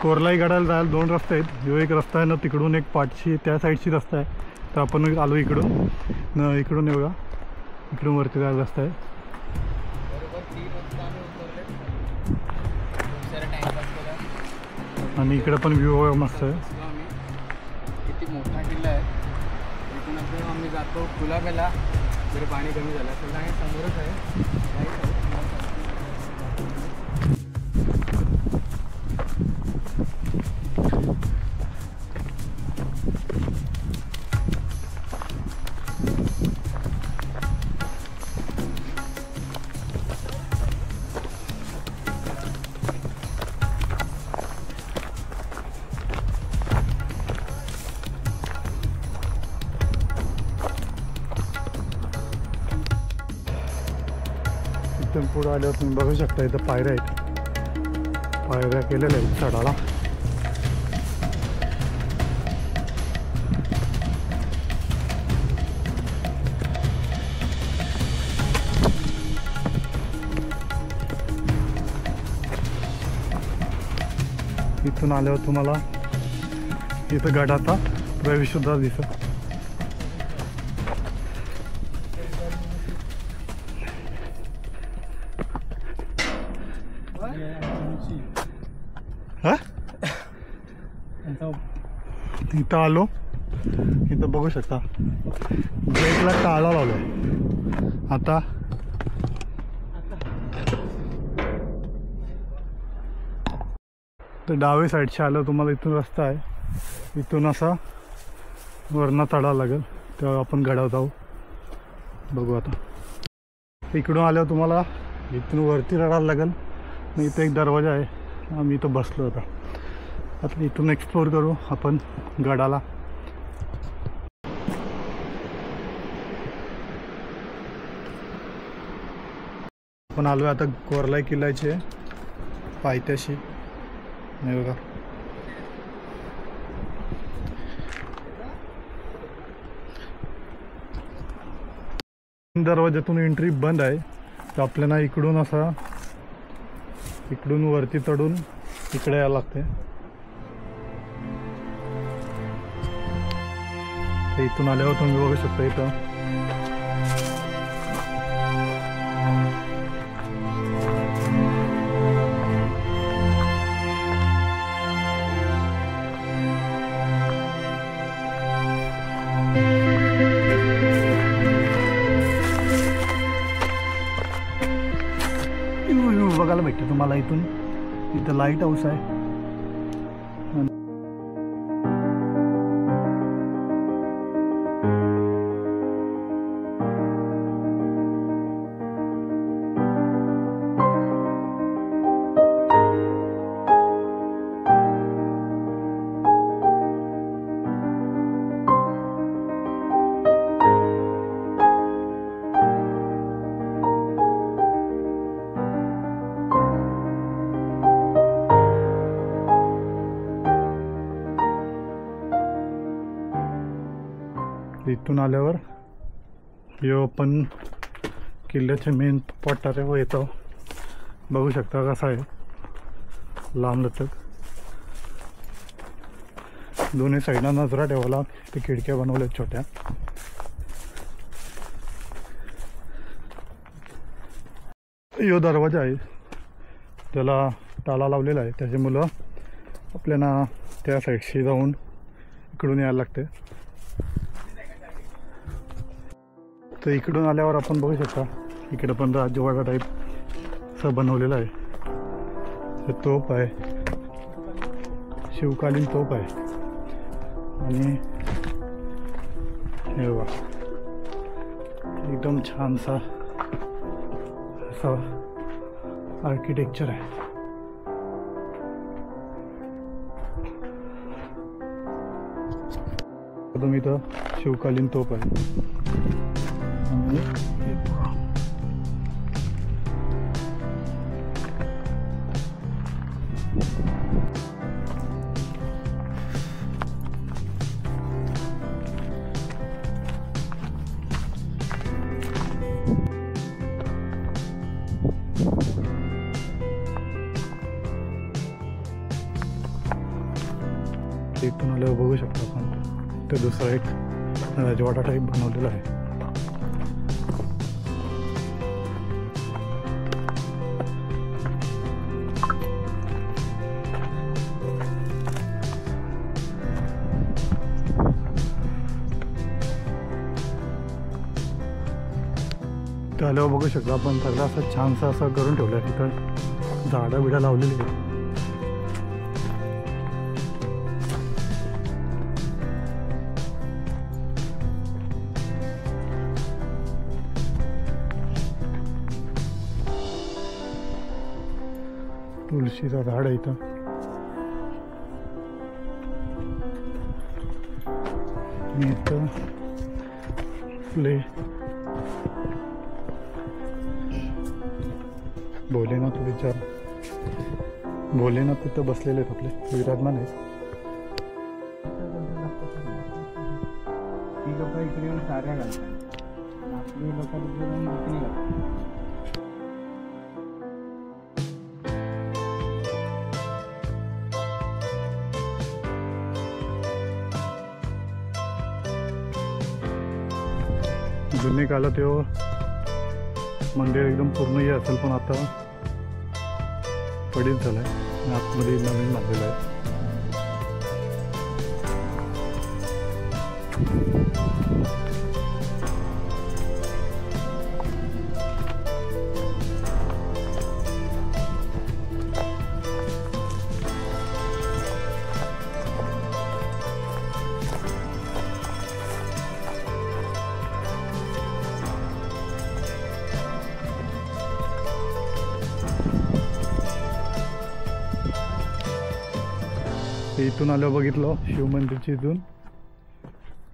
कोरलाई गडाला जायला दोन रस्ते आहेत. ह्यो एक रस्ता आहे ना, तिकडून एक पाठची त्या साईडची रस्ता आहे. तर आपण आलो इकडून इकडून बघा, इकडून वरती जायला रस्ता आहे. आणि इकडे पण व्ह्यू मस्त आहे. किती मोठा किल्ला आहे. इथून आपण आम्ही जातो कुलाब्याला. जर पाणी कमी झालं तर आहे समोरच आहे. इथून पुढे आल्यावर तुम्ही बघू शकता, इथं पायऱ्या आहेत. पायऱ्या केलेल्या आहेत चढाला. इथून आल्यावर तुम्हाला इथं गडाचा प्रवेश सुद्धा दिसत. इथं आलो, इथं बघू शकता गेटला ताळा लावलाय. आता तर डावे साईडचे आलं तुम्हाला इथून रस्ता आहे. इथून असा वरना चढावं लागेल, तेव्हा आपण गडावर जाऊ. बघू आता. इकडून आल्यावर तुम्हाला इथून वरती चढायला लागेल. मग इथं एक दरवाजा आहे, आम्ही इथं बसलो आता. आता इथून एक्सप्लोर करू आपण गडाला. आपण आलो आता कोरलाई किल्ल्याचे पायथ्याशी. नाही बघा, दरवाज्यातून एंट्री बंद आहे. तर आपल्याला इकडून असा इकडून वरती चढून इकडे यायला लागते. इथून आल्यावर तुम्ही बघू शकता इथं बघायला भेटते तुम्हाला. इथं लाईट हाऊस आहे. इथून आल्यावर यो आपण किल्ल्याचे मेन पठारावर येतो. बघू शकता कसा आहे लांब लचक. दोन्ही साईडला नजरा ठेवायला ते खिडक्या बनवल्यात छोट्या. यो दरवाजा आहे, त्याला ताला लावलेला आहे. त्याच्यामुळं आपल्याला त्या साईडशी जाऊन इकडून यायला लागते. तर इकडून आल्यावर आपण बघू शकता इकडे पण राजवाडा टाईप असं बनवलेलं आहे. हे तोफ आहे, शिवकालीन तोफ आहे. आणि हे बघा एकदम छानसा असं आर्किटेक्चर आहे. तुम्ही इथं शिवकालीन तोफ आहे. इथून आल्यावर बघू शकतो आपण ते दुसरा एक राजवाडा टाईप बनवलेला आहे. ते आल्यावर बघू शकतो आपण सगळं असं छानसं असं करून ठेवलं आहे. तिथं झाडं बिडं लावलेली आहेत. तुळशीचं झाड आहे इथं. मी इथं आपले भोलेनाथ तिथं बसलेले आहेत, आपले विराजमान आहेत. ती लोक इकडे येऊन साऱ्या घालतात, आपली लोक तिकडे येऊन विकणी घालतात. जुने काळात तेव्हा मंदिर एकदम पूर्ण हे असेल, पण आता पडीत झालं आहे. आतमध्ये नवीन बांधलेलं आहे. इथून आल्यावर बघितलं शिव मंदिरच्या इथून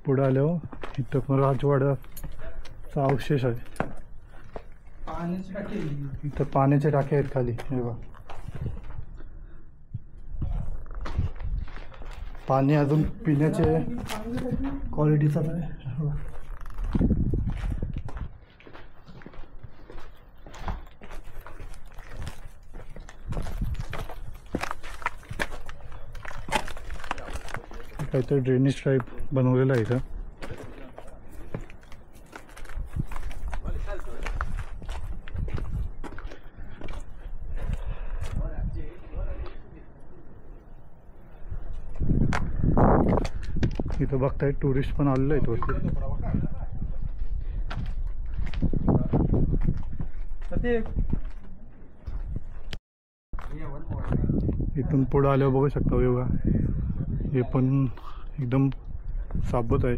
पुढे आल्यावर इथं पण राजवाड्याचा अवशेष आहे. पाण्याची टाकी इथं पाण्याचे टाके आहेत खाली. हे बघा, पाणी अजून पिण्याचे क्वालिटीचाच आहे. काहीतरी ड्रेनेज टाईप बनवलेलं आहे इथं. इथं बघताय टुरिस्ट पण आलेले आहेत वरती. इथून पुढे आल्यावर बघू शकता बघा, हे पण एकदम साबत आहे.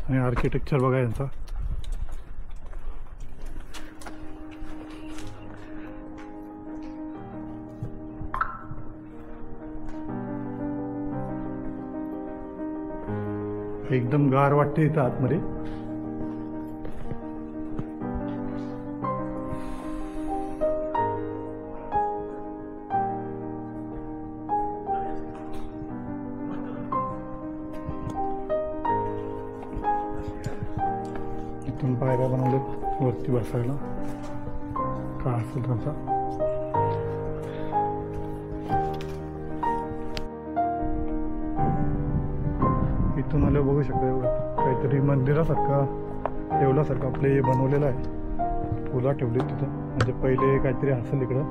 आणि आर्किटेक्चर बघा यांचा. एकदम गार वाटते इथं आतमध्ये. इथून पायऱ्या बनवल्यात वरती बसायला. काय असेल त्यांचा. इथून आल्यावर बघू शकता काहीतरी मंदिरासारखा ठेवल्यासारखं आपले हे बनवलेलं आहे. फुलं ठेवली तिथं, म्हणजे पहिले काहीतरी असेल इकडं.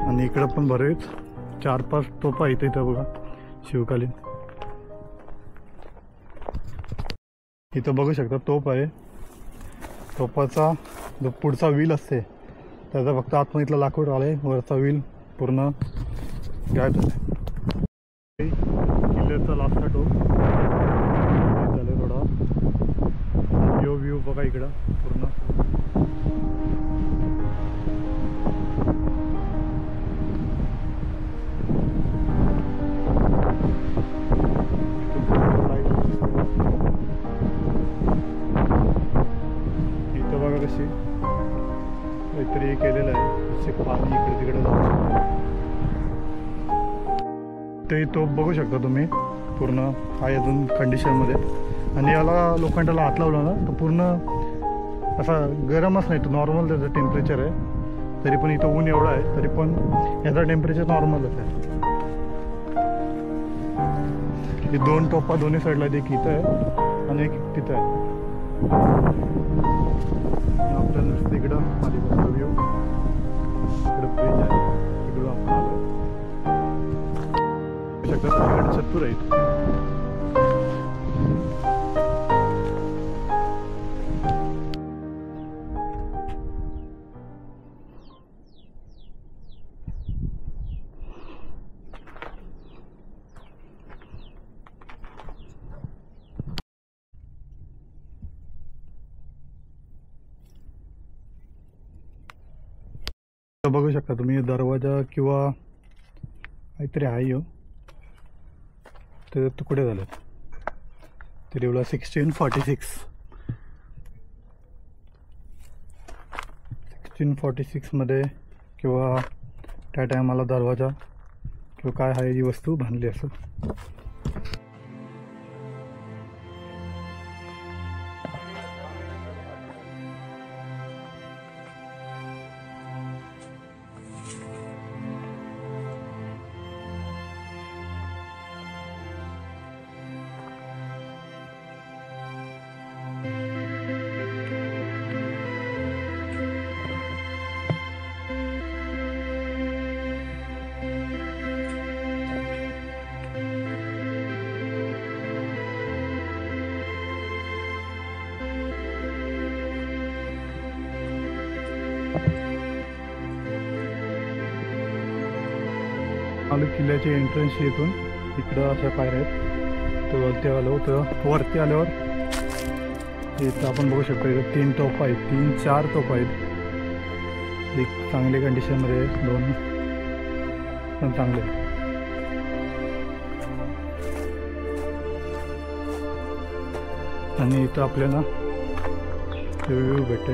आणि इकडं पण बरेच 4-5 तोफा आहेत इथं बघा, शिवकालीन. इथं बघू शकता तोफ आहे. तोफाचा जो पुढचा व्हील असते त्याचा फक्त आतमधीतला लाकूड आलाय, वरचा व्हील पूर्ण गायब झाला. किल्ल्याचा लास्टा टोक झालं थोडा. यो व्ह्यू बघा इकडं पूर्ण. कशी काहीतरी केलेलं आहे, पाणी इकडे तिकडे जाऊ शकतं. ते तोफ बघू शकता तुम्ही. पूर्ण आहे अजून कंडिशनमध्ये. आणि याला लोखंडाला हात लावला ना तर पूर्ण असा गरमच नाही, तो नॉर्मल त्याचं टेम्परेचर आहे. तरी पण इथं ऊन एवढं आहे तरी पण याचं टेम्परेचर नॉर्मलच आहे. ही 2 टोपा दोन्ही साईडला, एक इथं आहे आणि एक तिथं आहे. आपल्या नुसतं इकडं अलिबागचा व्ह्यू, इकडं ब्रिज आहे, इकडून आपण आलो शकतो. तिकडे छत्तूर आहे. बघू शकता तुम्ही दरवाजा किंवा काहीतरी आहे हो, ते तुकडे झालेत. ते लिहिलं 1646 मध्ये किंवा त्या टायमाला दरवाजा किंवा काय आहे ही वस्तू बांधली असेल. आलो किल्ल्याच्या एंट्रन्स येथून. इकडं अशा पायऱ्या आहेत. तर वरती आलो तर वरती आल्यावर इथं आपण बघू शकतो इथं 3 टोप आहेत, 3-4 टोप आहेत. एक चांगली कंडिशनमध्ये आहे, 2 पण चांगले. आणि इथं आपल्याला व्ह्यू भेटते.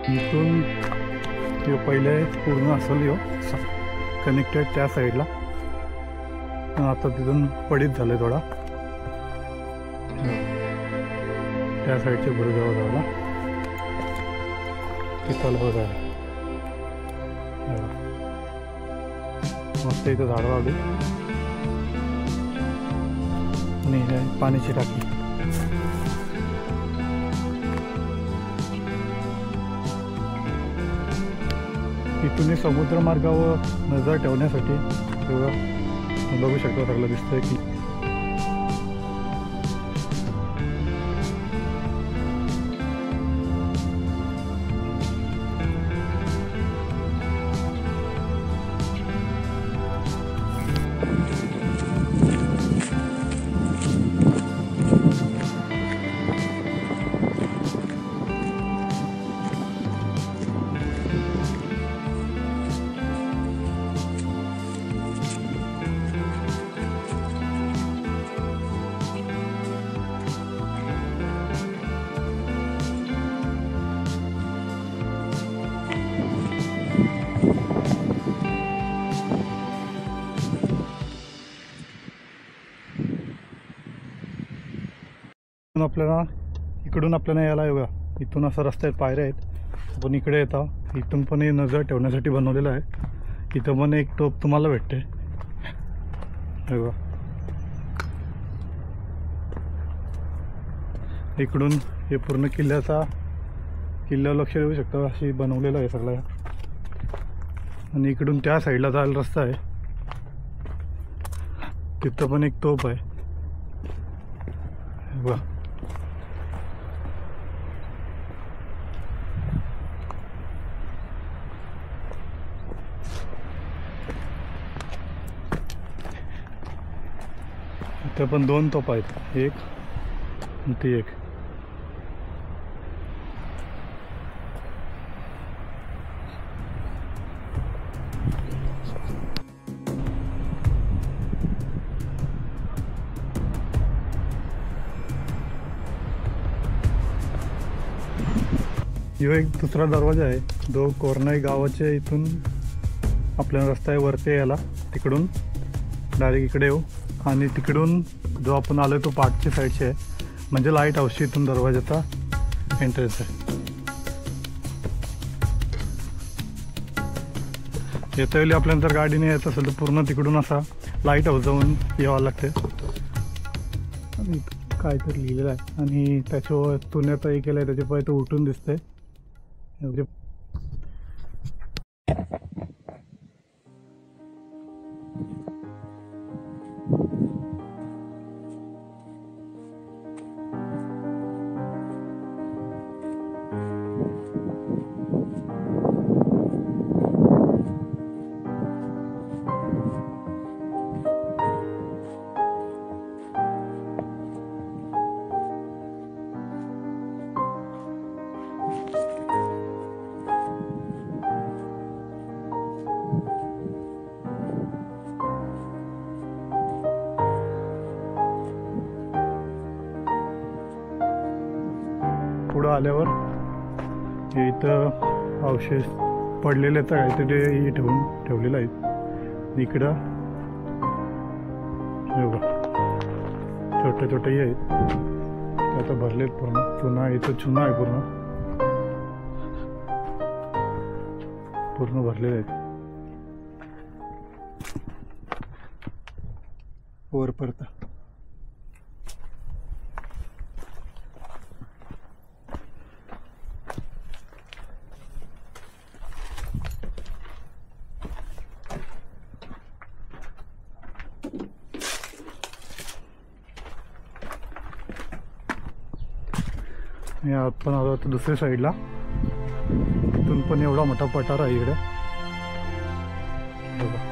इथून ते पहिले पूर्ण असेल हो कनेक्टेड त्या साईडला, पण आता तिथून पडीत झालं आहे थोडा. त्या साईडच्या पुढे जावं तिथं बघा मस्त इथं झाडं लावली आणि पाण्याची टाकी. इथून समुद्र मार्गावर नजर ठेवण्यासाठी बघू शकतो सगळं दिसतंय की इकडून आपल्याला यायला बघा. इथून असा रस्ता आहेत, पायऱ्या आहेत. आपण इकडे येता. इथून पण हे नजर ठेवण्यासाठी बनवलेलं आहे. इथं पण एक टोप तुम्हाला भेटते बघा. इकडून हे पूर्ण किल्ल्यावर लक्ष देऊ शकता अशी बनवलेलं आहे सगळं. आणि इकडून त्या साईडला जायला रस्ता आहे. तिथं पण एक तोप आहे बघा. इथं पण 2 तोफा आहेत, एक आणि ती एक. ह्यो एक दुसरा दरवाजा आहे जो कोरनाई गावाच्या इथून आपल्याला रस्ता आहे वरती यायला, तिकडून डायरेक्ट इकडे येऊ आणि तिकडून जो आपण आलो तो पाठची साईडची आहे, म्हणजे लाईट हाऊसची इथून दरवाजाचा एंट्रन्स आहे. येता वेळी आपल्याला जर गाडीने यायचं असेल तर पूर्ण तिकडून असा लाईट हाऊस जाऊन यावं लागते. आणि काहीतरी लिहिलेलं आहे आणि त्याच्यावर चुन्याचा हे केलं आहे, त्याच्या पाय तो उठून दिसतंय. पुढं आल्यावर इथं अवशेष पडलेले तर काहीतरी ठेवलेलं आहे. इकडं छोटे छोटेही आहेत, आता भरलेत पूर्ण. चुना इथं चुना आहे, पूर्ण भरलेले आहेत वरपर्यंत. आपण आलो तर दुसऱ्या साईडला, इथून पण एवढा मोठा पठार आहे इकडे बघा.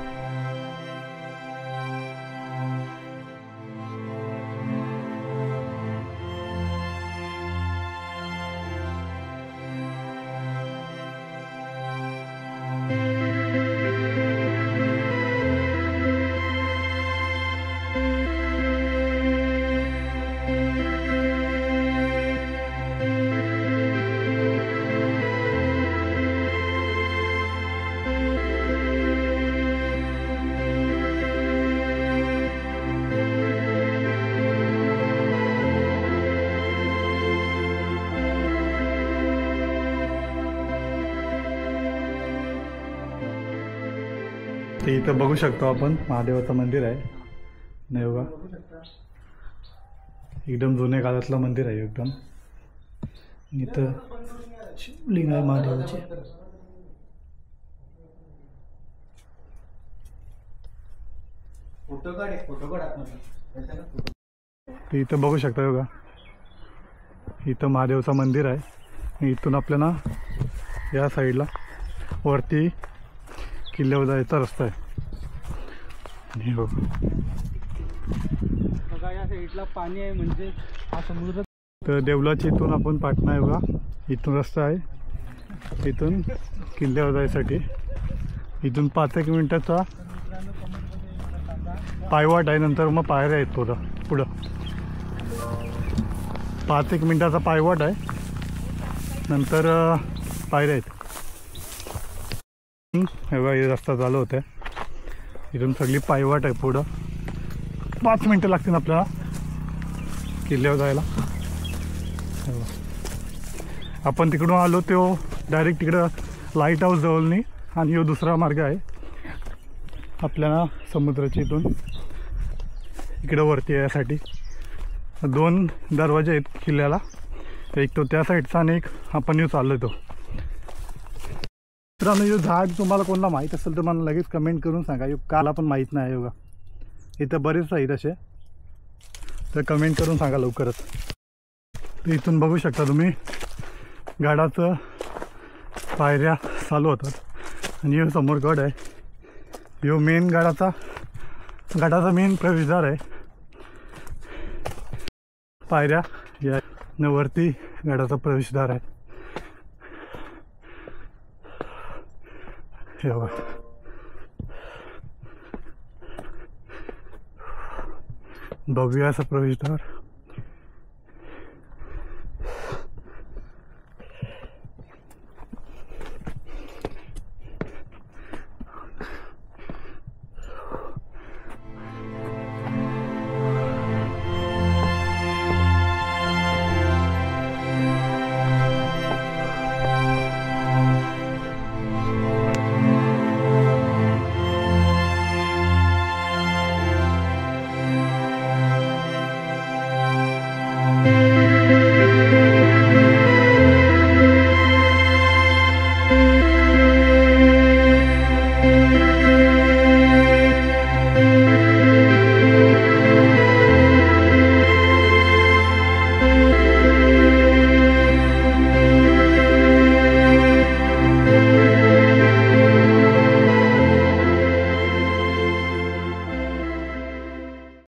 ते इथं बघू शकतो आपण महादेवाचं मंदिर आहे. नाही बघा, एकदम जुन्या काळातलं मंदिर आहे एकदम. इथं शिवलिंग आहे महादेवाचे. ते इथं बघू शकता बघा, इथं महादेवाचं मंदिर आहे. इथून आपल्याला या साईडला वरती किल्ल्यावर जायचा रस्ता आहे. आणि बघा या साईडला पाणी आहे, म्हणजे हा समुद्र. तर देवलाची इथून आपण पाटणा आहे बघा, इथून रस्ता आहे. इथून किल्ल्यावर जायसाठी इथून 5-1 मिनिटाचा पायवाट आहे. नंतर मग पायऱ्या आहेत पुढं 5-1 मिनिटाचा पायवाट आहे, नंतर पायऱ्या आहेत. हे बघा, हे रस्ता चालू होता, इथून सगळी पायवाट आहे. पुढं 5 मिनटं लागतील आपल्याला किल्ल्यावर जायला. आपण तिकडून आलो तो डायरेक्ट तिकडं लाईट हाऊस जवळनी, आणि हा दुसरा मार्ग आहे आपल्याला समुद्राच्या इथून इकडं वरती यासाठी. 2 दरवाजे आहेत किल्ल्याला, एक तो त्या साईडचा आणि एक आपण येऊ चाललो तो. मित्रांनो, हे झाड तुम्हाला कोणाला माहीत असेल तर मला लगेच कमेंट करून सांगा. काला पण माहीत नाही आहे बघा, इथं बरेच आहेत असे, तर कमेंट करून सांगा लवकरच. तर इथून बघू शकता तुम्ही गडाचं पायऱ्या चालू होतात. आणि हे समोर गड आहे, हे मेन गडाचा मेन प्रवेशद्वार आहे. पायऱ्या या न वरती गडाचा प्रवेशद्वार आहे. हे बघा भव्य असा प्रवेशद्वार.